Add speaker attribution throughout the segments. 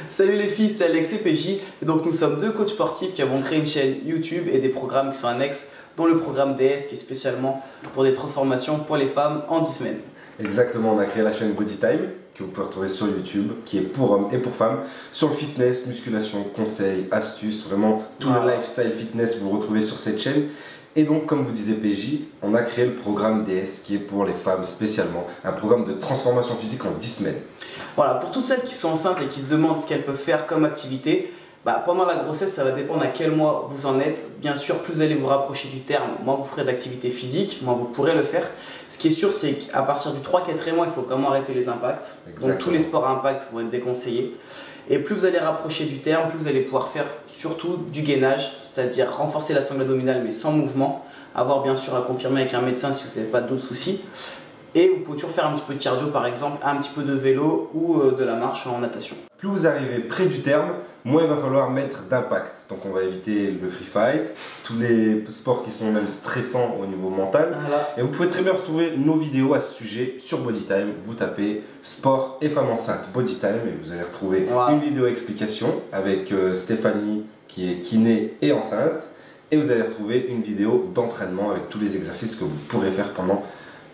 Speaker 1: Salut les filles, c'est Alex et PJ. Et donc nous sommes deux coachs sportifs qui avons créé une chaîne YouTube et des programmes qui sont annexes, dont le programme DS qui est spécialement pour des transformations pour les femmes en 10 semaines.
Speaker 2: Exactement, on a créé la chaîne Body Time que vous pouvez retrouver sur YouTube, qui est pour hommes et pour femmes, sur le fitness, musculation, conseils, astuces, vraiment tout le lifestyle fitness vous le retrouvez sur cette chaîne. Et donc, comme vous disait PJ, on a créé le programme DS qui est pour les femmes spécialement, un programme de transformation physique en 10 semaines.
Speaker 1: Voilà, pour toutes celles qui sont enceintes et qui se demandent ce qu'elles peuvent faire comme activité, pendant la grossesse, ça va dépendre à quel mois vous en êtes. Bien sûr, plus vous allez vous rapprocher du terme, moins vous ferez d'activité physique, moins vous pourrez le faire. Ce qui est sûr, c'est qu'à partir du 3-4e mois, il faut vraiment arrêter les impacts. Exactement. Donc tous les sports à impact vont être déconseillés. Et plus vous allez rapprocher du terme, plus vous allez pouvoir faire surtout du gainage, c'est-à-dire renforcer la sangle abdominale mais sans mouvement. Avoir bien sûr à confirmer avec un médecin si vous n'avez pas d'autres soucis. Et vous pouvez toujours faire un petit peu de cardio par exemple, un petit peu de vélo ou de la marche en natation.
Speaker 2: Plus vous arrivez près du terme, moins il va falloir mettre d'impact. Donc on va éviter le free fight, tous les sports qui sont même stressants au niveau mental. Voilà. Et vous pouvez très bien retrouver nos vidéos à ce sujet sur Body Time. Vous tapez sport et femmes enceintes Body Time et vous allez retrouver une vidéo explication avec Stéphanie qui est kiné et enceinte. Et vous allez retrouver une vidéo d'entraînement avec tous les exercices que vous pourrez faire pendant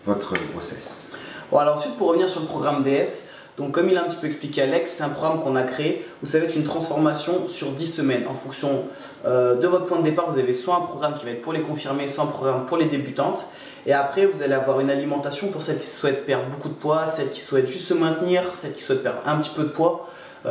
Speaker 2: votre grossesse.
Speaker 1: Voilà, ensuite pour revenir sur le programme DS, donc comme il a un petit peu expliqué Alex, c'est un programme qu'on a créé où ça va être une transformation sur 10 semaines. En fonction de votre point de départ, vous avez soit un programme qui va être pour les confirmés, soit un programme pour les débutantes. Et après, vous allez avoir une alimentation pour celles qui souhaitent perdre beaucoup de poids, celles qui souhaitent juste se maintenir, celles qui souhaitent perdre un petit peu de poids.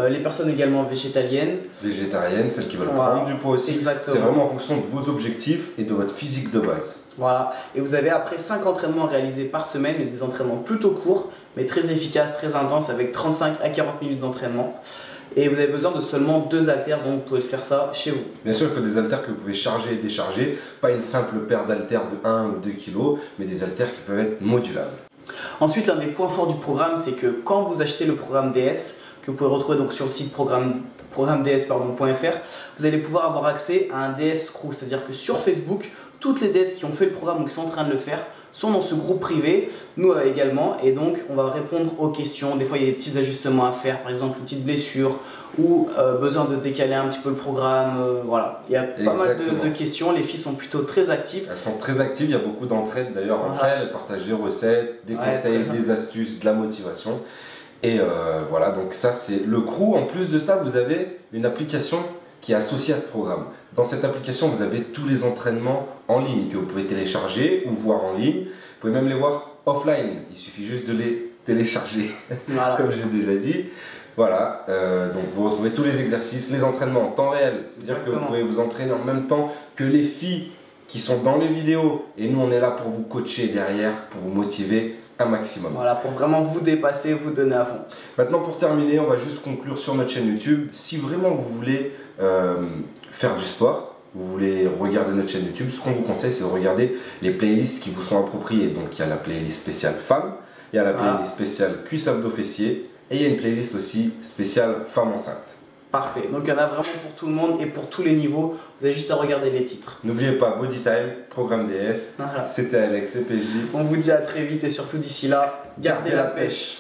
Speaker 1: Les personnes également végétaliennes.
Speaker 2: Végétariennes, celles qui veulent prendre du poids aussi. C'est vraiment en fonction de vos objectifs et de votre physique de base.
Speaker 1: Voilà, et vous avez après 5 entraînements réalisés par semaine, mais des entraînements plutôt courts, mais très efficaces, très intenses, avec 35 à 40 minutes d'entraînement. Et vous avez besoin de seulement 2 haltères, donc vous pouvez faire ça chez vous.
Speaker 2: Bien sûr, il faut des haltères que vous pouvez charger et décharger, pas une simple paire d'haltères de 1 ou 2 kg, mais des haltères qui peuvent être modulables.
Speaker 1: Ensuite, l'un des points forts du programme, c'est que quand vous achetez le programme DS, que vous pouvez retrouver donc sur le site programmeds.fr, vous allez pouvoir avoir accès à un DS Crew, c'est-à-dire que sur Facebook, toutes les DS qui ont fait le programme ou qui sont en train de le faire sont dans ce groupe privé, nous également, et donc on va répondre aux questions. Des fois il y a des petits ajustements à faire, par exemple une petite blessure ou besoin de décaler un petit peu le programme, voilà. Il y a pas mal de questions, les filles sont plutôt très actives.
Speaker 2: Elles sont très actives, il y a beaucoup d'entraide d'ailleurs entre elles partagent des recettes, des conseils, des astuces, de la motivation. Et voilà, donc ça c'est le crew. En plus de ça, vous avez une application qui est associée à ce programme. Dans cette application, vous avez tous les entraînements en ligne que vous pouvez télécharger ou voir en ligne. Vous pouvez même les voir offline, il suffit juste de les télécharger, comme j'ai déjà dit. Voilà, donc vous retrouvez tous les exercices, les entraînements en temps réel. C'est-à-dire que vous pouvez vous entraîner en même temps que les filles qui sont dans les vidéos. Et nous, on est là pour vous coacher derrière, pour vous motiver un maximum.
Speaker 1: Voilà, pour vraiment vous dépasser, vous donner à fond.
Speaker 2: Maintenant, pour terminer, on va juste conclure sur notre chaîne YouTube. Si vraiment vous voulez faire du sport, vous voulez regarder notre chaîne YouTube, ce qu'on vous conseille, c'est de regarder les playlists qui vous sont appropriées. Donc, il y a la playlist spéciale femmes, il y a la playlist spéciale cuisses abdos fessiers, et il y a une playlist aussi spéciale femmes enceintes.
Speaker 1: Parfait, donc il y en a vraiment pour tout le monde et pour tous les niveaux, vous avez juste à regarder les titres.
Speaker 2: N'oubliez pas Body Time, programme DS, c'était Alex et PJ.
Speaker 1: On vous dit à très vite et surtout d'ici là, gardez la pêche.